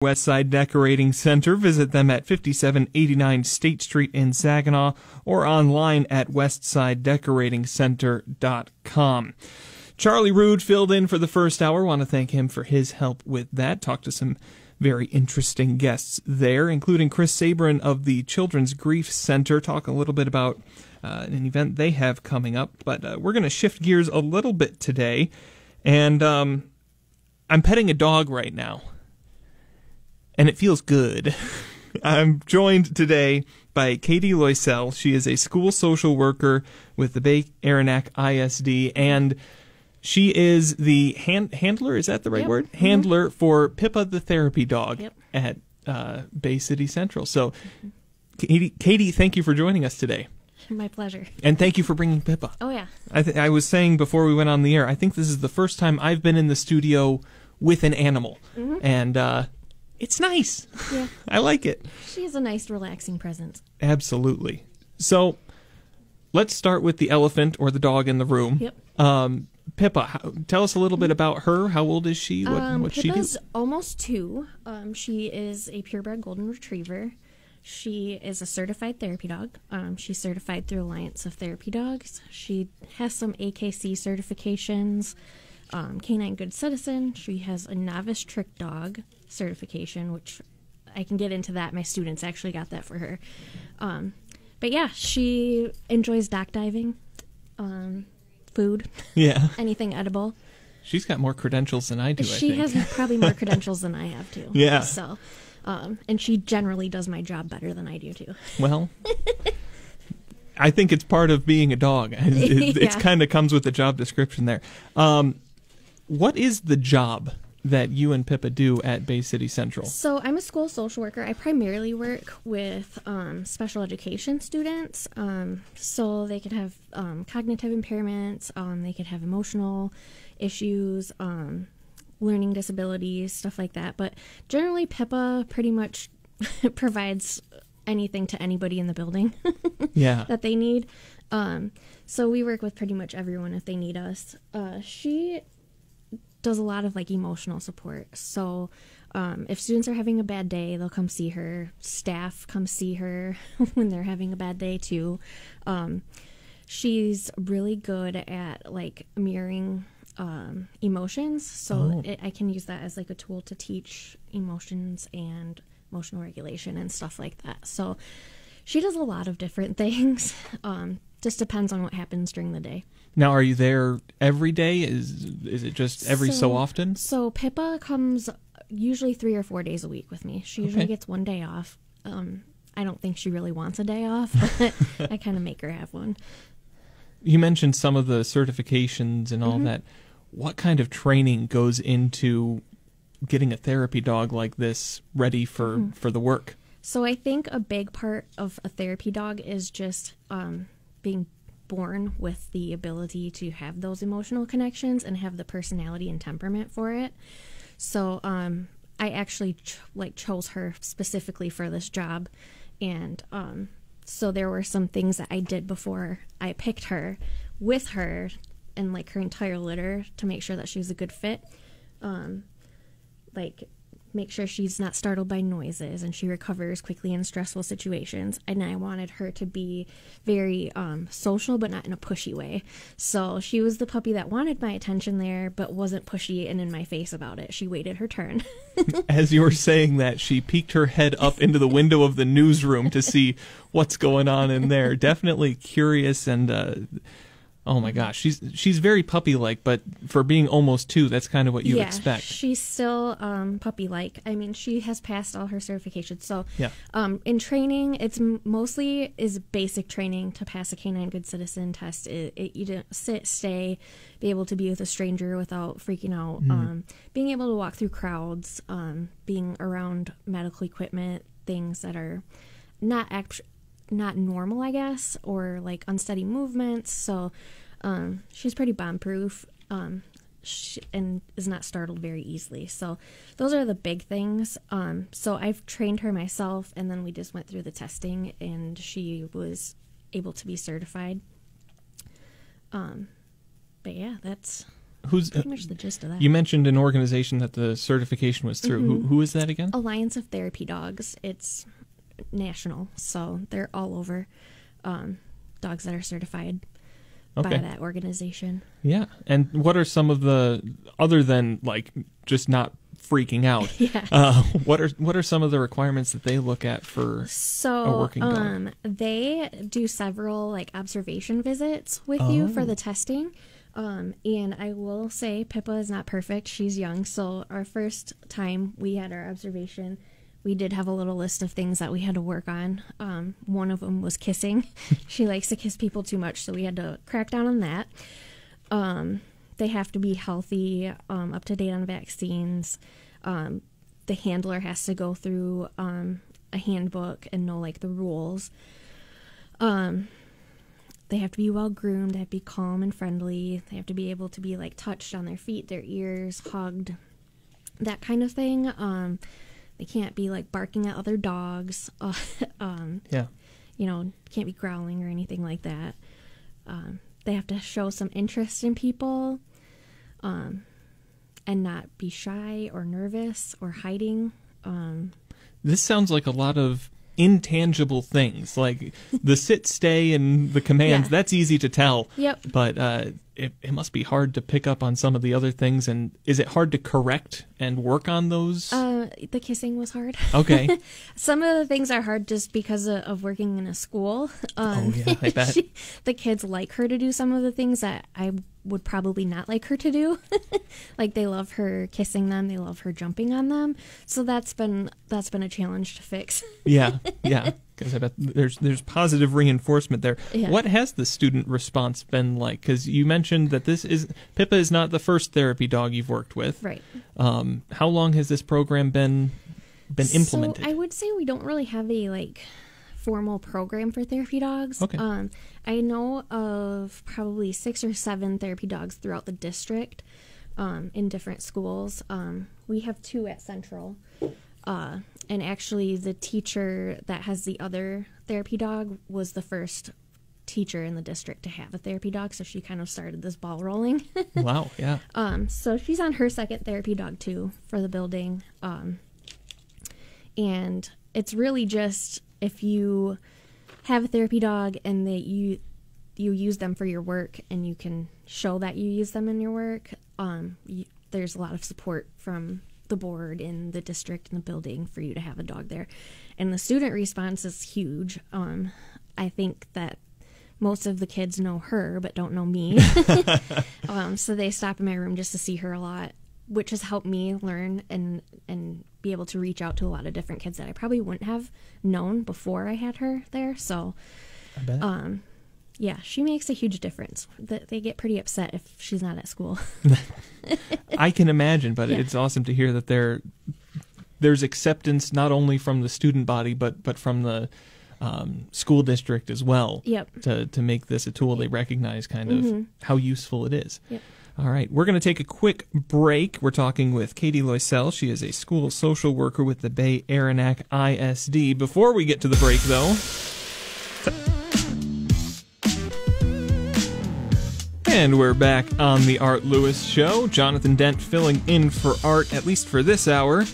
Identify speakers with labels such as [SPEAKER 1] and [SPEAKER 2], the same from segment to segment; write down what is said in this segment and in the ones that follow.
[SPEAKER 1] Westside Decorating Center. Visit them at 5789 State Street in Saginaw or online at westsidedecoratingcenter.com. Charlie Rood filled in for the first hour. Want to thank him for his help with that. Talked to some very interesting guests there, including Chris Sabrin of the Children's Grief Center. Talk a little bit about an event they have coming up. But we're going to shift gears a little bit today. And I'm petting a dog right now. And it feels good. I'm joined today by Katie Loisel. She is a school social worker with the Bay Aranac ISD, and she is the handler, is that the right word? Handler for Pippa the therapy dog at Bay City Central. So, Katie, thank you for joining us today.
[SPEAKER 2] My pleasure.
[SPEAKER 1] And thank you for bringing Pippa.
[SPEAKER 2] Oh, yeah.
[SPEAKER 1] I was saying before we went on the air, I think this is the first time I've been in the studio with an animal. And it's nice.
[SPEAKER 2] Yeah.
[SPEAKER 1] I like it.
[SPEAKER 2] She is a nice, relaxing presence.
[SPEAKER 1] Absolutely. So, let's start with the elephant or the dog in the room.
[SPEAKER 2] Yep.
[SPEAKER 1] Pippa, tell us a little bit about her. How old is she? What she do?
[SPEAKER 2] Pippa's almost 2. She is a purebred golden retriever. She is a certified therapy dog. She's certified through Alliance of Therapy Dogs. She has some AKC certifications. Canine Good Citizen. She has a novice trick dog certification, which I can get into that. My students actually got that for her. But yeah, she enjoys dock diving, food, anything edible.
[SPEAKER 1] She's got more credentials than I do,
[SPEAKER 2] She has probably more credentials than I have, too.
[SPEAKER 1] Yeah.
[SPEAKER 2] So, and she generally does my job better than I do, too.
[SPEAKER 1] Well, I think it's part of being a dog. It kind of comes with the job description there. What is the job that you and Pippa do at Bay City Central?
[SPEAKER 2] So I'm a school social worker. I primarily work with special education students. So they could have cognitive impairments, they could have emotional issues, learning disabilities, stuff like that. But generally, Pippa pretty much provides anything to anybody in the building that they need. So we work with pretty much everyone if they need us. She does a lot of like emotional support. So if students are having a bad day, they'll come see her. Staff come see her when they're having a bad day too. She's really good at like mirroring emotions. So I can use that as like a tool to teach emotions and emotional regulation and stuff like that. So she does a lot of different things. Just depends on what happens during the day.
[SPEAKER 1] Now, are you there every day? Is it just every so often?
[SPEAKER 2] So Pippa comes usually 3 or 4 days a week with me. She usually gets one day off. I don't think she really wants a day off, but I kind of make her have one.
[SPEAKER 1] You mentioned some of the certifications and all that. What kind of training goes into getting a therapy dog like this ready for the work?
[SPEAKER 2] So I think a big part of a therapy dog is just being born with the ability to have those emotional connections and have the personality and temperament for it. So I actually chose her specifically for this job, and so there were some things that I did before I picked her with her and like her entire litter to make sure that she was a good fit. Like make sure she's not startled by noises and she recovers quickly in stressful situations. And I wanted her to be very social, but not in a pushy way. So she was the puppy that wanted my attention there, but wasn't pushy and in my face about it. She waited her turn.
[SPEAKER 1] As you were saying that, she peeked her head up into the window of the newsroom to see what's going on in there. Definitely curious and oh my gosh, she's very puppy-like, but for being almost 2, that's kind of what you expect.
[SPEAKER 2] She's still puppy-like. I mean, she has passed all her certifications. So in training, it's mostly is basic training to pass a Canine Good Citizen test. You don't sit, stay, be able to be with a stranger without freaking out, being able to walk through crowds, being around medical equipment, things that are not normal, I guess, or like unsteady movements. So she's pretty bomb-proof and is not startled very easily. So those are the big things. So I've trained her myself, and then we just went through the testing, and she was able to be certified. But yeah, that's
[SPEAKER 1] Who's
[SPEAKER 2] pretty much the gist of that.
[SPEAKER 1] You mentioned an organization that the certification was through.
[SPEAKER 2] Mm-hmm.
[SPEAKER 1] Who is that again?
[SPEAKER 2] Alliance of Therapy Dogs. It's national, so they're all over. Dogs that are certified by that organization.
[SPEAKER 1] Yeah. And what are some of the, other than like just not freaking out, what are some of the requirements that they look at for a working dog?
[SPEAKER 2] They do several like observation visits with you for the testing. And I will say Pippa is not perfect. She's young. So our first time we had our observation, we did have a little list of things that we had to work on. One of them was kissing. She likes to kiss people too much, so we had to crack down on that. They have to be healthy, up to date on vaccines. The handler has to go through a handbook and know like the rules. They have to be well groomed. They have to be calm and friendly. They have to be able to be like touched on their feet, their ears, hugged, that kind of thing. They can't be like barking at other dogs. You know, can't be growling or anything like that. They have to show some interest in people, and not be shy or nervous or hiding.
[SPEAKER 1] This sounds like a lot of intangible things, like the sit, stay, and the commands. Yeah. That's easy to tell.
[SPEAKER 2] Yep.
[SPEAKER 1] But it must be hard to pick up on some of the other things. And is it hard to correct and work on those?
[SPEAKER 2] The kissing was hard.
[SPEAKER 1] Okay.
[SPEAKER 2] Some of the things are hard just because of working in a school.
[SPEAKER 1] I bet.
[SPEAKER 2] The kids like her to do some of the things that I would probably not like her to do. Like they love her kissing them, they love her jumping on them. So that's been a challenge to fix.
[SPEAKER 1] Yeah. Because I bet there's positive reinforcement there. Yeah. What has the student response been like? Because you mentioned that Pippa is not the first therapy dog you've worked with.
[SPEAKER 2] Right.
[SPEAKER 1] How long has this program been implemented?
[SPEAKER 2] So I would say we don't really have a like formal program for therapy dogs.
[SPEAKER 1] Okay.
[SPEAKER 2] I know of probably 6 or 7 therapy dogs throughout the district, in different schools. We have 2 at Central. And actually the teacher that has the other therapy dog was the first teacher in the district to have a therapy dog, so she kind of started this ball rolling.
[SPEAKER 1] Wow, yeah.
[SPEAKER 2] So she's on her 2nd therapy dog too for the building. And it's really just if you have a therapy dog and that you use them for your work and you can show that you use them in your work, there's a lot of support from the board in the district and the building for you to have a dog there. And the student response is huge. I think that most of the kids know her but don't know me. So they stop in my room just to see her a lot, which has helped me learn and be able to reach out to a lot of different kids that I probably wouldn't have known before I had her there. So
[SPEAKER 1] I bet.
[SPEAKER 2] Yeah, she makes a huge difference. They get pretty upset if she's not at school.
[SPEAKER 1] I can imagine, but it's awesome to hear that there's acceptance not only from the student body, but from the school district as well.
[SPEAKER 2] Yep.
[SPEAKER 1] To make this a tool they recognize kind of how useful it is.
[SPEAKER 2] Yep.
[SPEAKER 1] All right, we're going to take a quick break. We're talking with Katie Loisel. She is a school social worker with the Bay Aranac ISD. Before we get to the break, though... And we're back on the Art Lewis Show. Jonathan Dent filling in for Art, at least for this hour.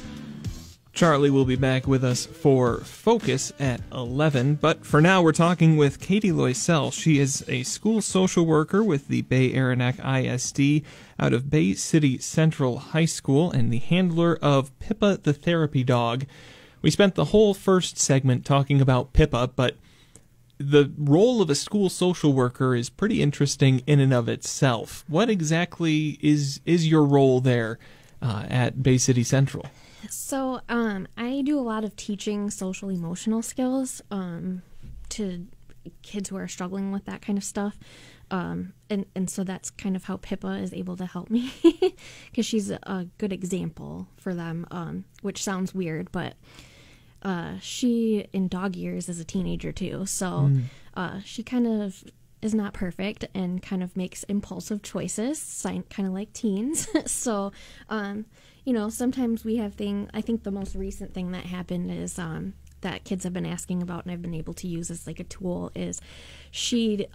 [SPEAKER 1] Charlie will be back with us for Focus at 11. But for now, we're talking with Katie Loisel. She is a school social worker with the Bay Aranac ISD out of Bay City Central High School and the handler of Pippa the Therapy Dog. We spent the whole first segment talking about Pippa, but the role of a school social worker is pretty interesting in and of itself. What exactly is your role there at Bay City Central?
[SPEAKER 2] So I do a lot of teaching social emotional skills to kids who are struggling with that kind of stuff. And so that's kind of how Pippa is able to help me because she's a good example for them, which sounds weird, but she, in dog years, is a teenager too, so she kind of is not perfect and kind of makes impulsive choices, kind of like teens. So, sometimes we have I think the most recent thing that happened is that kids have been asking about and I've been able to use as like a tool is she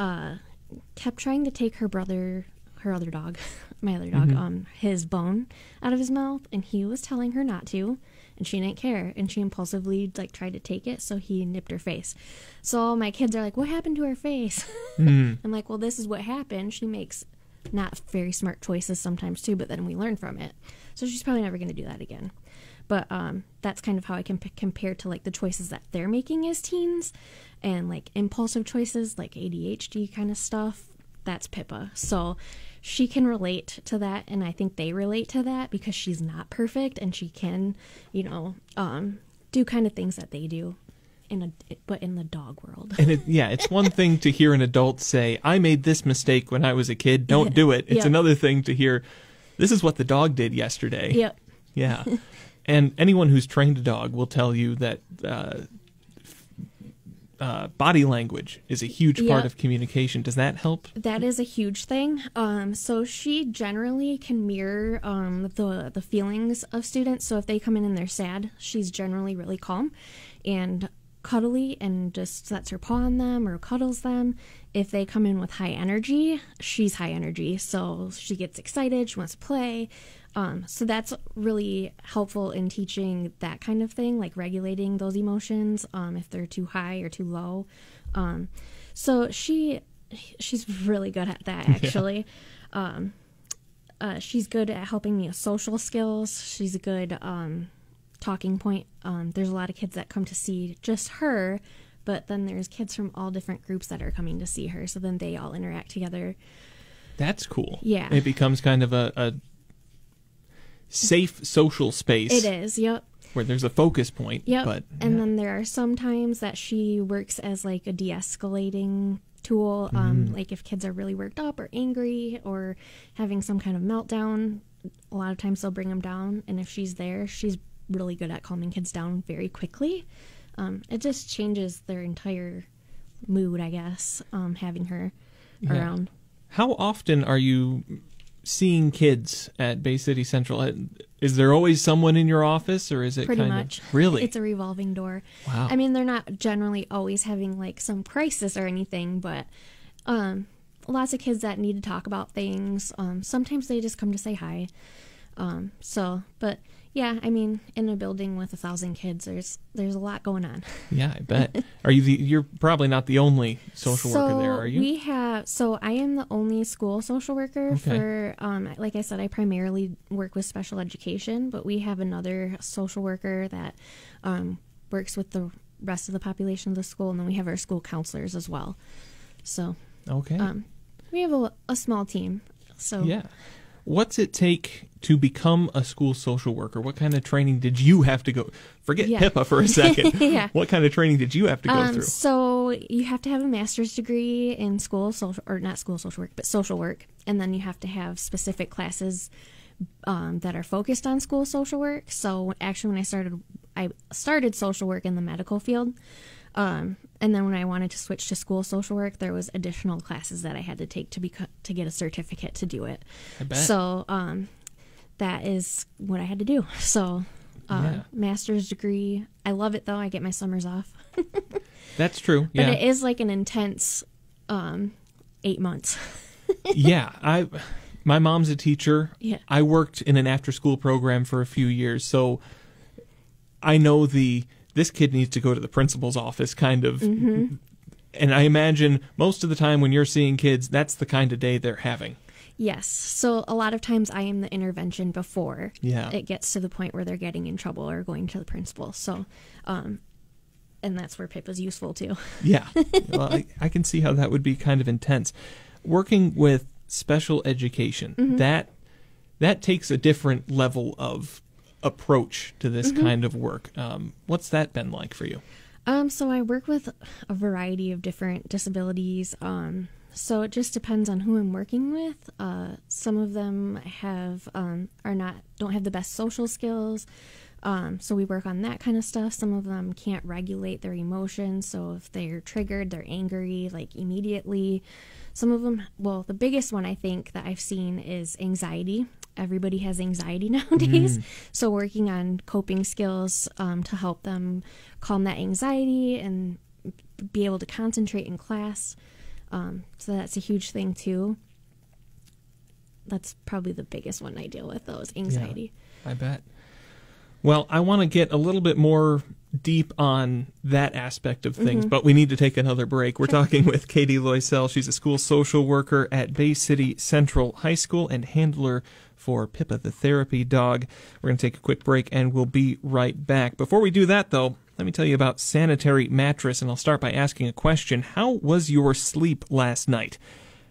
[SPEAKER 2] kept trying to take her brother her other dog, my other dog, his bone out of his mouth, and he was telling her not to, and she didn't care, and she impulsively like tried to take it, so he nipped her face. So my kids are like, what happened to her face? I'm like, well, this is what happened. She makes not very smart choices sometimes too, but then we learn from it. So she's probably never going to do that again. But that's kind of how I can compare to like the choices that they're making as teens, and like impulsive choices like ADHD kind of stuff. That's Pippa. So she can relate to that, and I think they relate to that because she's not perfect, and she can, you know, do kind of things that they do, but in the dog world.
[SPEAKER 1] And it's one thing to hear an adult say, I made this mistake when I was a kid, don't do it. It's another thing to hear, this is what the dog did yesterday.
[SPEAKER 2] Yep.
[SPEAKER 1] Yeah. And anyone who's trained a dog will tell you that body language is a huge part of communication. Does that help?
[SPEAKER 2] That is a huge thing. So she generally can mirror the feelings of students. So if they come in and they're sad, she's generally really calm and cuddly and just sets her paw on them or cuddles them. If they come in with high energy, she's high energy. So she gets excited, she wants to play. So that's really helpful in teaching that kind of thing, like regulating those emotions, if they're too high or too low. So she's really good at that, actually. She's good at helping me with social skills. She's a good talking point. There's a lot of kids that come to see just her, but then there's kids from all different groups that are coming to see her. So then they all interact together.
[SPEAKER 1] That's cool.
[SPEAKER 2] Yeah.
[SPEAKER 1] It becomes kind of a safe social space.
[SPEAKER 2] It is, yep.
[SPEAKER 1] Where there's a focus point.
[SPEAKER 2] Yep.
[SPEAKER 1] But,
[SPEAKER 2] and then there are some times that she works as like a de-escalating tool. Like if kids are really worked up or angry or having some kind of meltdown, a lot of times they'll bring them down. And if she's there, she's really good at calming kids down very quickly. It just changes their entire mood, I guess, having her around.
[SPEAKER 1] How often are you seeing kids at Bay City Central? Is there always someone in your office, or is it
[SPEAKER 2] pretty much?
[SPEAKER 1] Really?
[SPEAKER 2] It's a revolving door.
[SPEAKER 1] Wow.
[SPEAKER 2] I mean, they're not generally always having like some crisis or anything, but lots of kids that need to talk about things. Sometimes they just come to say hi. But yeah, I mean, in a building with 1,000 kids, there's a lot going on.
[SPEAKER 1] Yeah, I bet. You're probably not the only social worker there, are you?
[SPEAKER 2] I am the only school social worker for, like I said, I primarily work with special education, but we have another social worker that works with the rest of the population of the school, and then we have our school counselors as well. So, we have a small team. So
[SPEAKER 1] yeah. What's it take to become a school social worker? What kind of training did you have to go? Forget Pippa for a second. What kind of training did you have to go through?
[SPEAKER 2] So you have to have a master's degree in social work, and then you have to have specific classes that are focused on school social work. So actually, when I started social work in the medical field. And then when I wanted to switch to school social work, there was additional classes that I had to take to get a certificate to do it.
[SPEAKER 1] I bet.
[SPEAKER 2] So that is what I had to do. So master's degree. I love it, though. I get my summers off.
[SPEAKER 1] That's true. Yeah.
[SPEAKER 2] But it is like an intense 8 months.
[SPEAKER 1] Yeah. My mom's a teacher.
[SPEAKER 2] Yeah.
[SPEAKER 1] I worked in an after-school program for a few years, so I know this kid needs to go to the principal's office kind of. And I imagine most of the time when you're seeing kids, that's the kind of day they're having.
[SPEAKER 2] Yes. So a lot of times I am the intervention before
[SPEAKER 1] it
[SPEAKER 2] gets to the point where they're getting in trouble or going to the principal. So, and that's where Pippa's useful too.
[SPEAKER 1] Yeah. Well, I can see how that would be kind of intense. Working with special education, that takes a different level of approach to this kind of work. What's that been like for you?
[SPEAKER 2] So I work with a variety of different disabilities. So it just depends on who I'm working with. Some of them don't have the best social skills. So we work on that kind of stuff. Some of them can't regulate their emotions. So if they're triggered, they're angry, like immediately. Some of them, well, the biggest one I think that I've seen is anxiety. Everybody has anxiety nowadays. So working on coping skills to help them calm that anxiety and be able to concentrate in class. So that's a huge thing too. that's probably the biggest one I deal with, though, is anxiety.
[SPEAKER 1] Yeah, I bet. Well, I want to get a little bit more deep on that aspect of things, but we need to take another break. We're talking with Katie Loisel. She's a school social worker at Bay City Central High School and handler for Pippa the therapy dog. We're going to take a quick break, and we'll be right back. Before we do that, though, let me tell you about Sanitary Mattress, and I'll start by asking a question. How was your sleep last night?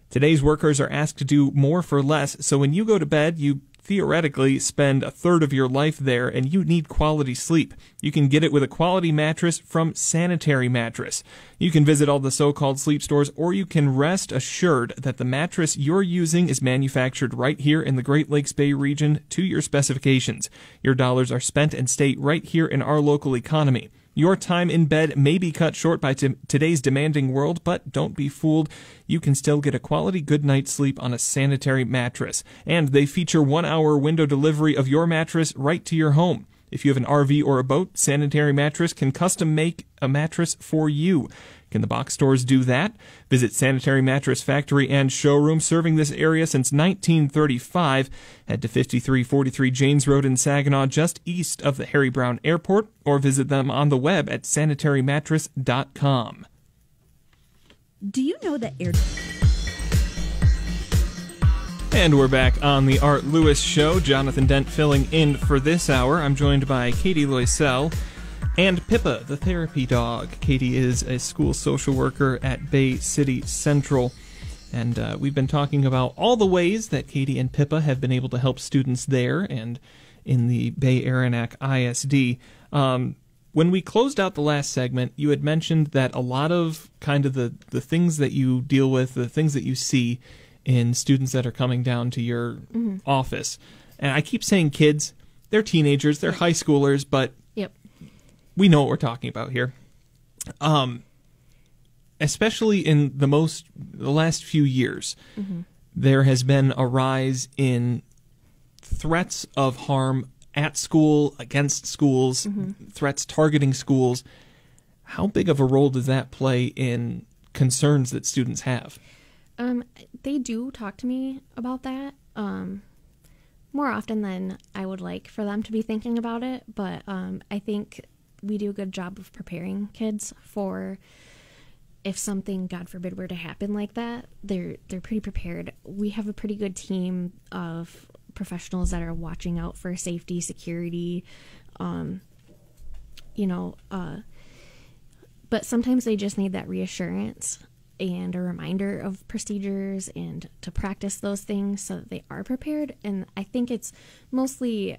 [SPEAKER 1] Today's workers are asked to do more for less, so when you go to bed, you theoretically spend a third of your life there, and you need quality sleep. You can get it with a quality mattress from Sanitary Mattress. You can visit all the so-called sleep stores, or you can rest assured that the mattress you're using is manufactured right here in the Great Lakes Bay region to your specifications. Your dollars are spent and stay right here in our local economy. Your time in bed may be cut short by today's demanding world, but don't be fooled. You can still get a quality good night's sleep on a Sanitary Mattress. And they feature 1-hour window delivery of your mattress right to your home. If you have an RV or a boat, Sanitary Mattress can custom make a mattress for you. Can the box stores do that? Visit Sanitary Mattress Factory and Showroom, serving this area since 1935. Head to 5343 Janes Road in Saginaw, just east of the Harry Brown Airport, or visit them on the web at sanitarymattress.com.
[SPEAKER 3] Do you know that air...
[SPEAKER 1] And we're back on the Art Lewis Show. Jonathan Dent filling in for this hour. I'm joined by Katie Loisel and Pippa, the therapy dog. Katie is a school social worker at Bay City Central. And we've been talking about all the ways that Katie and Pippa have been able to help students there and in the Bay Aranac ISD. When we closed out the last segment, you had mentioned that a lot of kind of the things that you deal with, the things that you see in students that are coming down to your office. And I keep saying kids, they're teenagers, they're high schoolers, but we know what we're talking about here. Especially in the last few years, there has been a rise in threats of harm at school, against schools, threats targeting schools. How big of a role does that play in concerns that students have?
[SPEAKER 2] They do talk to me about that more often than I would like for them to be thinking about it, but I think we do a good job of preparing kids for if something, God forbid, were to happen like that. They're pretty prepared. We have a pretty good team of professionals that are watching out for safety, security, but sometimes they just need that reassurance and a reminder of procedures and to practice those things so that they are prepared. And I think it's mostly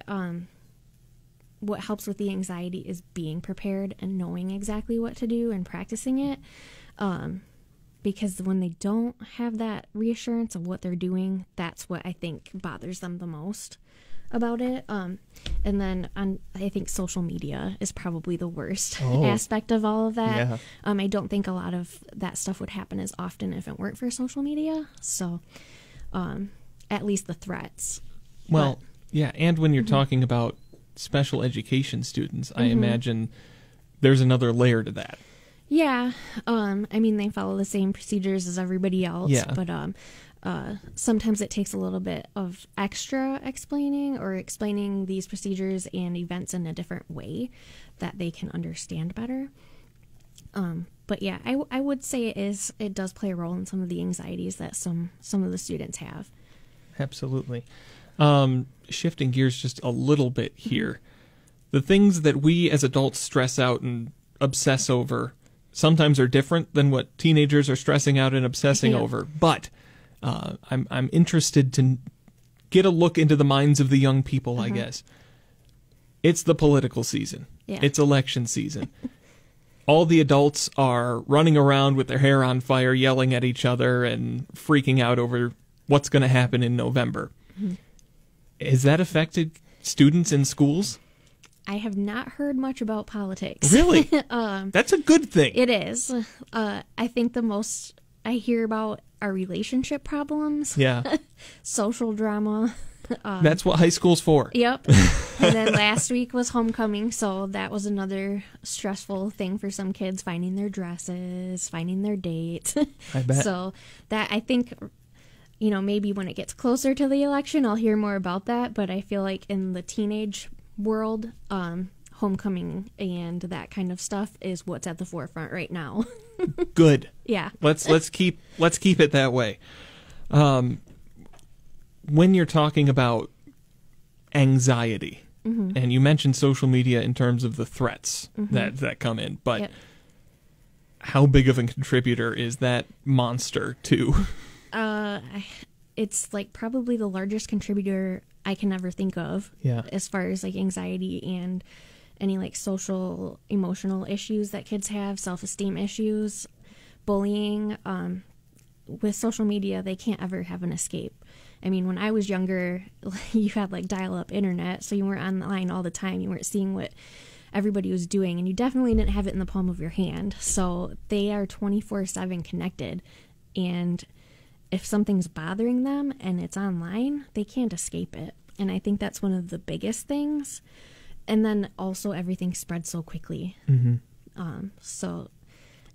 [SPEAKER 2] what helps with the anxiety is being prepared and knowing exactly what to do and practicing it. Because when they don't have that reassurance of what they're doing, that's what I think bothers them the most about it. And then I think social media is probably the worst aspect of all of that. Yeah. I don't think a lot of that stuff would happen as often if it weren't for social media. So at least the threats.
[SPEAKER 1] Well, yeah, and when you're talking about special education students, I imagine there's another layer to that.
[SPEAKER 2] Yeah. They follow the same procedures as everybody else, but sometimes it takes a little bit of extra explaining or explaining these procedures and events in a different way that they can understand better. But yeah, I would say it does play a role in some of the anxieties that some of the students have.
[SPEAKER 1] Absolutely. Shifting gears just a little bit here. The things that we as adults stress out and obsess over sometimes are different than what teenagers are stressing out and obsessing over. But I'm interested to get a look into the minds of the young people, I guess. It's the political season. Yeah. It's election season. All the adults are running around with their hair on fire, yelling at each other and freaking out over what's going to happen in November. Has that affected students in schools?
[SPEAKER 2] I have not heard much about politics.
[SPEAKER 1] Really? That's a good thing.
[SPEAKER 2] It is. I think the most I hear about are relationship problems.
[SPEAKER 1] Yeah.
[SPEAKER 2] Social drama.
[SPEAKER 1] That's what high school's for.
[SPEAKER 2] Yep. And then last week was homecoming, so that was another stressful thing for some kids, finding their dresses, finding their dates.
[SPEAKER 1] I bet.
[SPEAKER 2] So that, I think, maybe when it gets closer to the election, I'll hear more about that. But I feel like in the teenage world, homecoming and that kind of stuff is what's at the forefront right now.
[SPEAKER 1] Good.
[SPEAKER 2] Yeah.
[SPEAKER 1] Let's keep it that way. When you're talking about anxiety, and you mentioned social media in terms of the threats that come in, but how big of a contributor is that monster to?
[SPEAKER 2] It's like probably the largest contributor I can ever think of.
[SPEAKER 1] Yeah.
[SPEAKER 2] As far as like anxiety and any like social emotional issues that kids have, self-esteem issues, bullying. With social media, they can't ever have an escape. I mean, when I was younger, you had like dial-up internet, so you weren't online all the time. You weren't seeing what everybody was doing, and you definitely didn't have it in the palm of your hand. So they are 24/7 connected, and if something's bothering them and it's online, they can't escape it. And I think that's one of the biggest things. And then also everything spreads so quickly.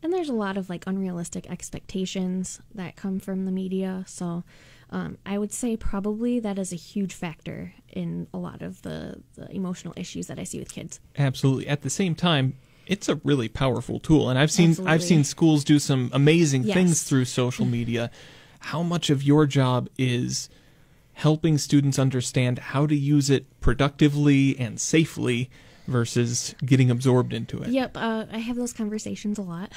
[SPEAKER 2] And there's a lot of like unrealistic expectations that come from the media. So I would say probably that is a huge factor in a lot of the emotional issues that I see with kids.
[SPEAKER 1] Absolutely. At the same time, it's a really powerful tool, and I've seen schools do some amazing things through social media. How much of your job is helping students understand how to use it productively and safely versus getting absorbed into it?
[SPEAKER 2] Yep, I have those conversations a lot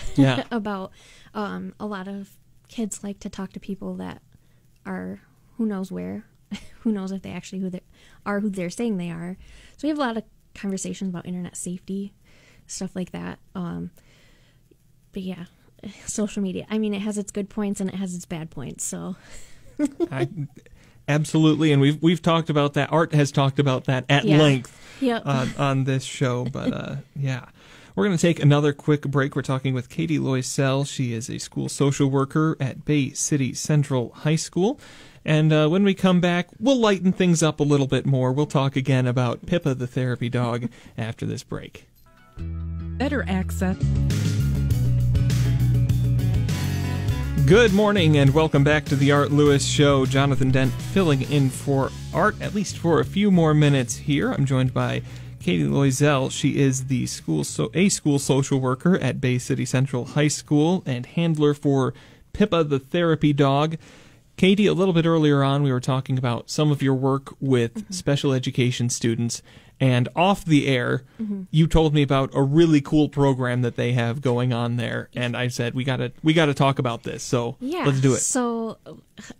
[SPEAKER 2] about a lot of kids like to talk to people that are who knows where, who knows if they actually who they're saying they are. So we have a lot of conversations about internet safety, stuff like that. But yeah, social media. I mean, it has its good points and it has its bad points. So
[SPEAKER 1] absolutely, and we've talked about that. Art has talked about that at length on this show. But we're going to take another quick break. We're talking with Katie Loisel. She is a school social worker at Bay City Central High School. And when we come back, we'll lighten things up a little bit more. We'll talk again about Pippa the therapy dog after this break.
[SPEAKER 4] Better access.
[SPEAKER 1] Good morning and welcome back to the Art Lewis Show. Jonathan Dent filling in for Art, at least for a few more minutes here. I'm joined by Katie Loisel. She is the school social worker at Bay City Central High School and handler for Pippa the therapy dog. Katie, a little bit earlier on, we were talking about some of your work with special education students, and off the air, you told me about a really cool program that they have going on there, and I said we gotta talk about this. So let's do it.
[SPEAKER 2] So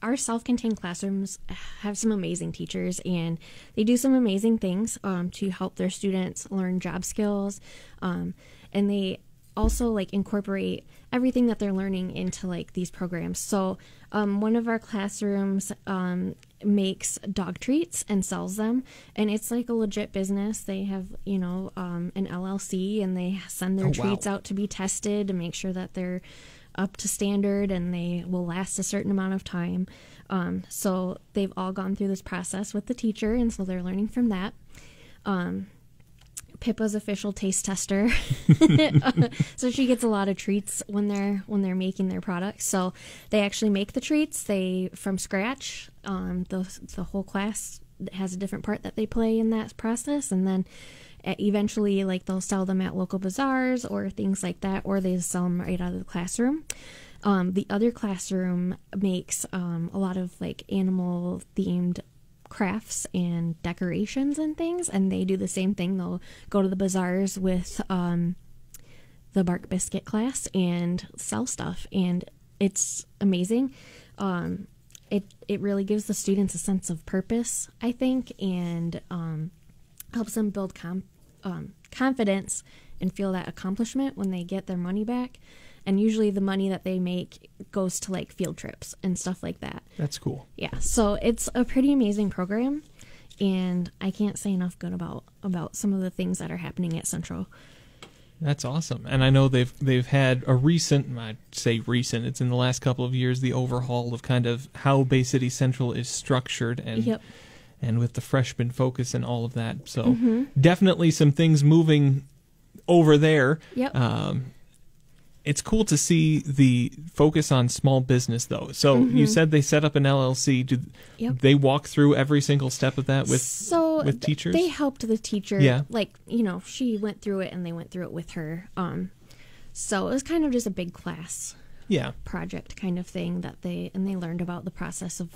[SPEAKER 2] our self-contained classrooms have some amazing teachers, and they do some amazing things to help their students learn job skills, and they also like incorporate everything that they're learning into like these programs. So one of our classrooms makes dog treats and sells them, and it's like a legit business. They have an LLC, and they send their treats out to be tested to make sure that they're up to standard and they will last a certain amount of time. So they've all gone through this process with the teacher, and so they're learning from that. Pippa's official taste tester, so she gets a lot of treats when they're making their products. So they actually make the treats from scratch. The whole class has a different part that they play in that process, and then eventually, like, they'll sell them at local bazaars or things like that, or they sell them right out of the classroom. The other classroom makes a lot of like animal themed crafts and decorations and things, and they do the same thing. They'll go to the bazaars with the Bark Biscuit class and sell stuff, and it's amazing. It really gives the students a sense of purpose, I think, and helps them build confidence and feel that accomplishment when they get their money back. And usually the money that they make goes to like field trips and stuff like that.
[SPEAKER 1] That's cool.
[SPEAKER 2] Yeah, so it's a pretty amazing program, and I can't say enough good about some of the things that are happening at Central.
[SPEAKER 1] That's awesome. And I know they've had a recent, I'd say recent, it's in the last couple of years, the overhaul of kind of how Bay City Central is structured, and and with the freshman focus and all of that. So definitely some things moving over there.
[SPEAKER 2] Yep.
[SPEAKER 1] It's cool to see the focus on small business, though. So you said they set up an LLC. Do they walk through every single step of that with teachers?
[SPEAKER 2] They helped the teacher.
[SPEAKER 1] Yeah.
[SPEAKER 2] Like, she went through it and they went through it with her. So it was kind of just a big class project kind of thing that they learned about the process of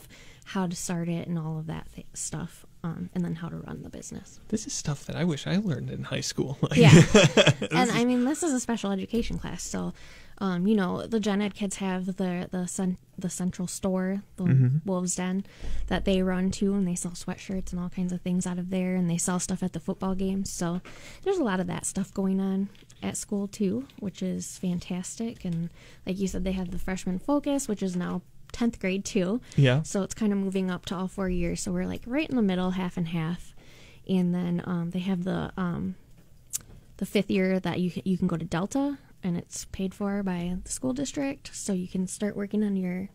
[SPEAKER 2] how to start it and all of that stuff. And then how to run the business. This
[SPEAKER 1] is stuff that I wish I learned in high school.
[SPEAKER 2] Yeah. And I mean, this is a special education class. So, the gen ed kids have the central store, the Wolves Den, that they run to, and they sell sweatshirts and all kinds of things out of there, and they sell stuff at the football games. So there's a lot of that stuff going on at school too, which is fantastic. And like you said, they have the freshman focus, which is now 10th grade too.
[SPEAKER 1] Yeah.
[SPEAKER 2] So it's kind of moving up to all 4 years. So we're like right in the middle, half and half. And then they have the 5th year that you can go to Delta, and it's paid for by the school district. So you can start working on your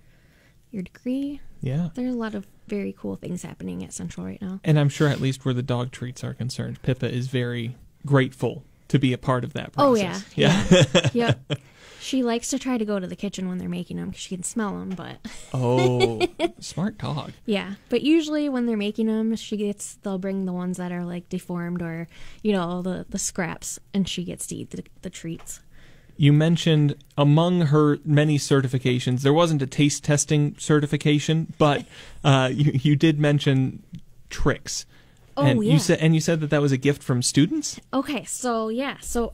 [SPEAKER 2] degree.
[SPEAKER 1] Yeah.
[SPEAKER 2] There's a lot of very cool things happening at Central right now.
[SPEAKER 1] And I'm sure at least where the dog treats are concerned, Pippa is very grateful to be a part of that process.
[SPEAKER 2] Oh, yeah. Yep. She likes to try to go to the kitchen when they're making them because she can smell them, but...
[SPEAKER 1] Oh, smart dog.
[SPEAKER 2] Yeah, but usually when they're making them, they'll bring the ones that are like deformed or, the scraps, and she gets to eat the treats.
[SPEAKER 1] You mentioned among her many certifications, there wasn't a taste testing certification, but you did mention tricks.
[SPEAKER 2] Oh,
[SPEAKER 1] and
[SPEAKER 2] yeah.
[SPEAKER 1] You said that was a gift from students?
[SPEAKER 2] Okay, so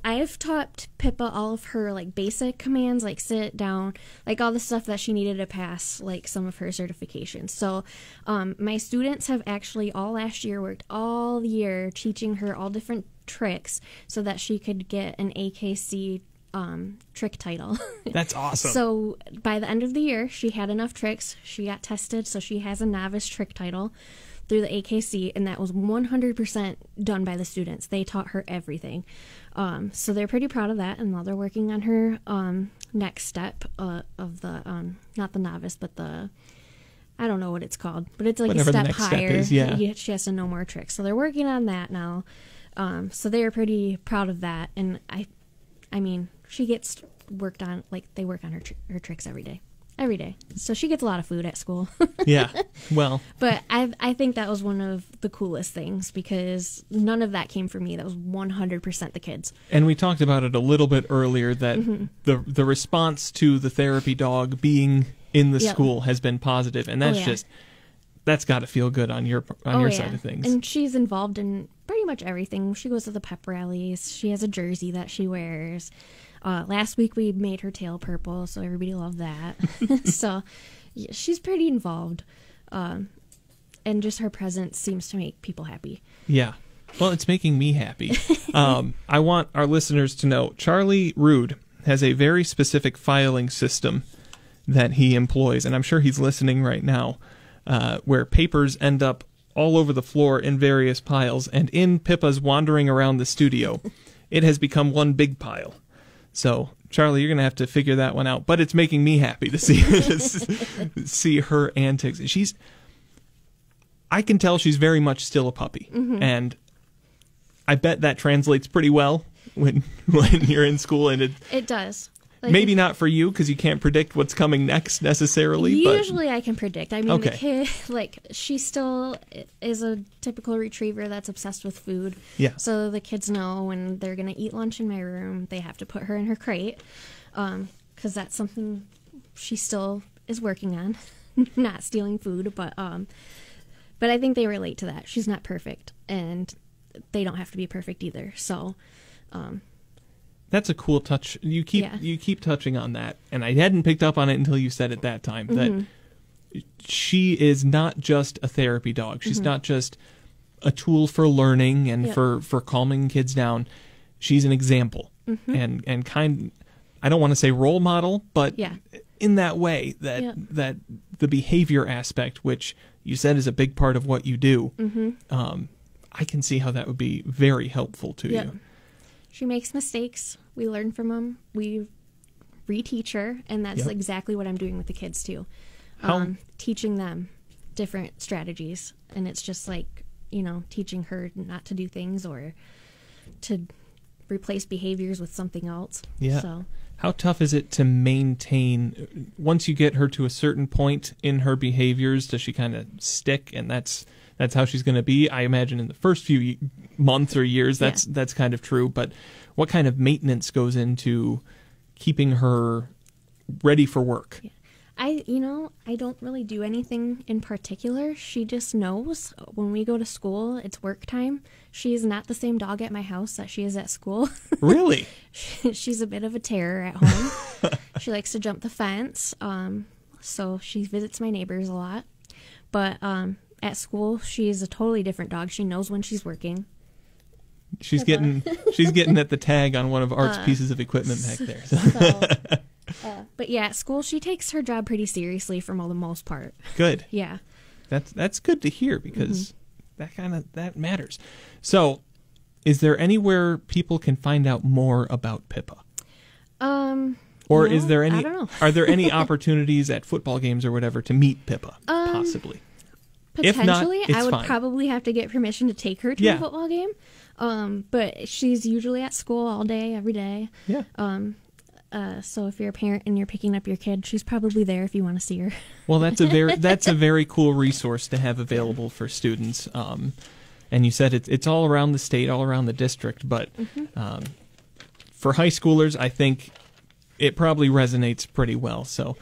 [SPEAKER 2] I've taught Pippa all of her like basic commands, like sit down, like all the stuff that she needed to pass, like some of her certifications. So my students have actually all last year worked all year teaching her all different tricks so that she could get an AKC trick title.
[SPEAKER 1] That's awesome.
[SPEAKER 2] So by the end of the year, she had enough tricks. She got tested, so she has a novice trick title through the AKC, and that was 100% done by the students. They taught her everything. So they're pretty proud of that, and now they're working on her next step of the, not the novice, but the, I don't know what it's called, but it's like
[SPEAKER 1] whatever
[SPEAKER 2] a step
[SPEAKER 1] the next
[SPEAKER 2] higher.
[SPEAKER 1] Step is, yeah.
[SPEAKER 2] She has to know more tricks. So they're working on that now. So they are pretty proud of that, and I mean, she gets worked on, like they work on her tricks every day. Every day. So she gets a lot of food at school.
[SPEAKER 1] Yeah, well.
[SPEAKER 2] But I think that was one of the coolest things because none of that came from me. That was 100% the kids.
[SPEAKER 1] And we talked about it a little bit earlier that the response to the therapy dog being in the school has been positive. And that's that's got to feel good on your side of things.
[SPEAKER 2] And she's involved in pretty much everything. She goes to the pep rallies. She has a jersey that she wears. Last week we made her tail purple, so everybody loved that. So yeah, she's pretty involved. And just her presence seems to make people happy.
[SPEAKER 1] Yeah. Well, it's making me happy. I want our listeners to know Charlie Rude has a very specific filing system that he employs, and I'm sure he's listening right now, where papers end up all over the floor in various piles, and in Pippa's wandering around the studio, it has become one big pile. So, Charlie, you're going to have to figure that one out. But it's making me happy to see her antics. I can tell she's very much still a puppy. And I bet that translates pretty well when you're in school. And
[SPEAKER 2] it does. Like,
[SPEAKER 1] maybe not for you because you can't predict what's coming next necessarily.
[SPEAKER 2] Usually I can predict. I mean, the kid, she still is a typical retriever that's obsessed with food.
[SPEAKER 1] Yeah.
[SPEAKER 2] So the kids know when they're going to eat lunch in my room, they have to put her in her crate because that's something she still is working on, not stealing food. But I think they relate to that. She's not perfect, and they don't have to be perfect either. So...
[SPEAKER 1] That's a cool touch. You keep touching on that, and I hadn't picked up on it until you said it that time. That she is not just a therapy dog. She's not just a tool for learning and for calming kids down. She's an example and I don't want to say role model, but in that way that the behavior aspect, which you said is a big part of what you do, I can see how that would be very helpful to you.
[SPEAKER 2] She makes mistakes. We learn from them. We reteach her, and that's exactly what I'm doing with the kids too. Teaching them different strategies, and it's just like, teaching her not to do things or to replace behaviors with something else.
[SPEAKER 1] Yeah.
[SPEAKER 2] So.
[SPEAKER 1] How tough is it to maintain, once you get her to a certain point in her behaviors, does she kind of stick and that's how she's going to be? I imagine in the first few months or years that's kind of true, but what kind of maintenance goes into keeping her ready for work?
[SPEAKER 2] Yeah. I don't really do anything in particular. She just knows when we go to school, it's work time. She is not the same dog at my house that she is at school.
[SPEAKER 1] Really?
[SPEAKER 2] She's a bit of a terror at home. She likes to jump the fence. So she visits my neighbors a lot. But at school, she is a totally different dog. She knows when she's working.
[SPEAKER 1] She's getting at the tag on one of Art's pieces of equipment back there.
[SPEAKER 2] But yeah, at school she takes her job pretty seriously for the most part.
[SPEAKER 1] Good.
[SPEAKER 2] Yeah. That's
[SPEAKER 1] good to hear because that matters. So, is there anywhere people can find out more about Pippa? Or is there any?
[SPEAKER 2] I don't know.
[SPEAKER 1] Are there any opportunities at football games or whatever to meet Pippa? Possibly.
[SPEAKER 2] Potentially,
[SPEAKER 1] if not,
[SPEAKER 2] I would
[SPEAKER 1] fine.
[SPEAKER 2] probably have to get permission to take her to a football game. But she's usually at school all day, every day.
[SPEAKER 1] Yeah.
[SPEAKER 2] So if you're a parent and you're picking up your kid, she's probably there if you want to see her.
[SPEAKER 1] Well, that's a very cool resource to have available for students. And you said it's all around the state, all around the district, but for high schoolers, I think it probably resonates pretty well. So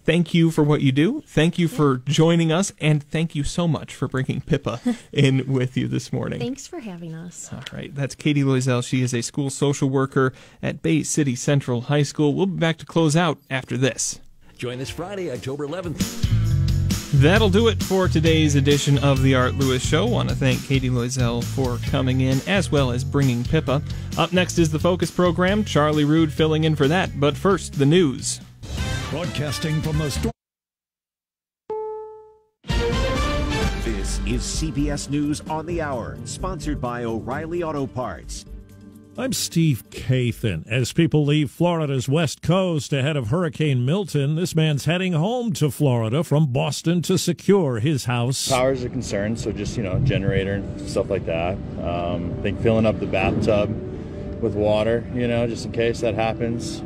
[SPEAKER 1] thank you for what you do. Thank you for joining us, and thank you so much for bringing Pippa in with you this morning.
[SPEAKER 2] Thanks for having us.
[SPEAKER 1] All right. That's Katie Loisel. She is a school social worker at Bay City Central High School. We'll be back to close out after this.
[SPEAKER 5] Join us Friday, October 11th.
[SPEAKER 1] That'll do it for today's edition of the Art Lewis Show. Want to thank Katie Loisel for coming in, as well as bringing Pippa. Up next is the Focus program. Charlie Rood filling in for that. But first, the news.
[SPEAKER 6] Broadcasting from the store.
[SPEAKER 7] This is CBS News on the Hour, sponsored by O'Reilly Auto Parts.
[SPEAKER 6] I'm Steve Kathan. As people leave Florida's west coast ahead of Hurricane Milton, this man's heading home to Florida from Boston to secure his house.
[SPEAKER 8] Power's a concern, so just, generator and stuff like that. I think filling up the bathtub with water, just in case that happens.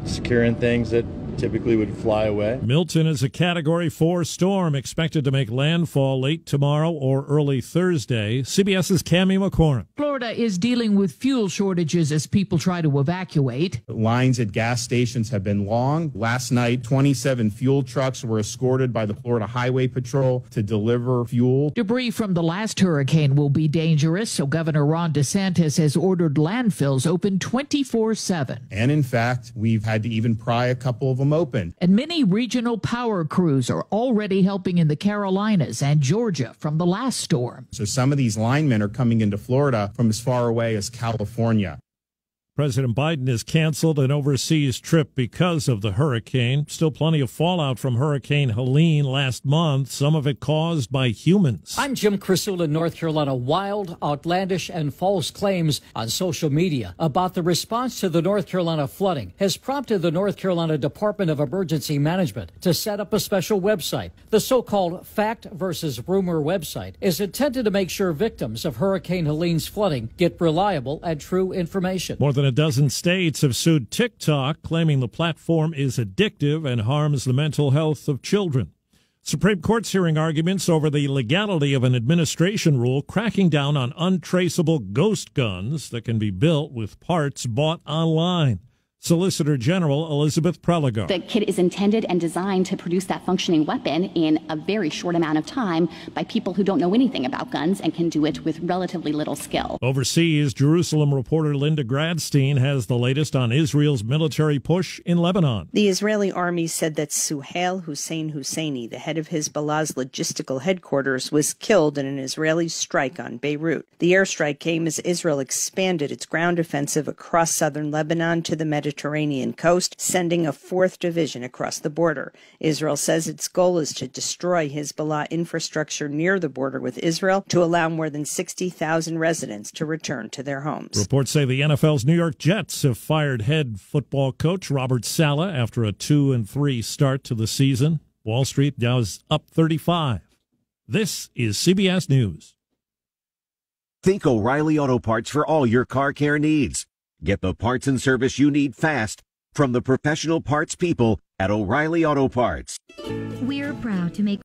[SPEAKER 8] Securing things that typically would fly away.
[SPEAKER 6] Milton is a Category 4 storm expected to make landfall late tomorrow or early Thursday. CBS's Cammie McCormick.
[SPEAKER 9] Florida is dealing with fuel shortages as people try to evacuate.
[SPEAKER 10] Lines at gas stations have been long. Last night, 27 fuel trucks were escorted by the Florida Highway Patrol to deliver fuel.
[SPEAKER 9] Debris from the last hurricane will be dangerous, so Governor Ron DeSantis has ordered landfills open 24/7.
[SPEAKER 10] And in fact, we've had to even pry a couple of them open.
[SPEAKER 9] And many regional power crews are already helping in the Carolinas and Georgia from the last storm.
[SPEAKER 10] So some of these linemen are coming into Florida from as far away as California.
[SPEAKER 6] President Biden has canceled an overseas trip because of the hurricane. Still plenty of fallout from Hurricane Helene last month, some of it caused by humans.
[SPEAKER 11] I'm Jim Crisula in North Carolina. Wild, outlandish, and false claims on social media about the response to the North Carolina flooding has prompted the North Carolina Department of Emergency Management to set up a special website. The so-called Fact versus Rumor website is intended to make sure victims of Hurricane Helene's flooding get reliable and true information.
[SPEAKER 6] More than a dozen states have sued TikTok, claiming the platform is addictive and harms the mental health of children. Supreme Court's hearing arguments over the legality of an administration rule cracking down on untraceable ghost guns that can be built with parts bought online. Solicitor General Elizabeth Prelogar.
[SPEAKER 12] The kit is intended and designed to produce that functioning weapon in a very short amount of time by people who don't know anything about guns and can do it with relatively little skill.
[SPEAKER 6] Overseas, Jerusalem reporter Linda Gradstein has the latest on Israel's military push in Lebanon.
[SPEAKER 13] The Israeli army said that Suhail Hussein Husseini, the head of Hezbollah's logistical headquarters, was killed in an Israeli strike on Beirut. The airstrike came as Israel expanded its ground offensive across southern Lebanon to the Mediterranean coast, sending a 4th division across the border. Israel says its goal is to destroy Hezbollah infrastructure near the border with Israel to allow more than 60,000 residents to return to their homes.
[SPEAKER 6] Reports say the NFL's New York Jets have fired head football coach Robert Saleh after a 2-3 start to the season. Wall Street Dow is up 35. This is CBS News.
[SPEAKER 7] Think O'Reilly Auto Parts for all your car care needs. Get the parts and service you need fast from the professional parts people at O'Reilly Auto Parts.
[SPEAKER 3] We're proud to make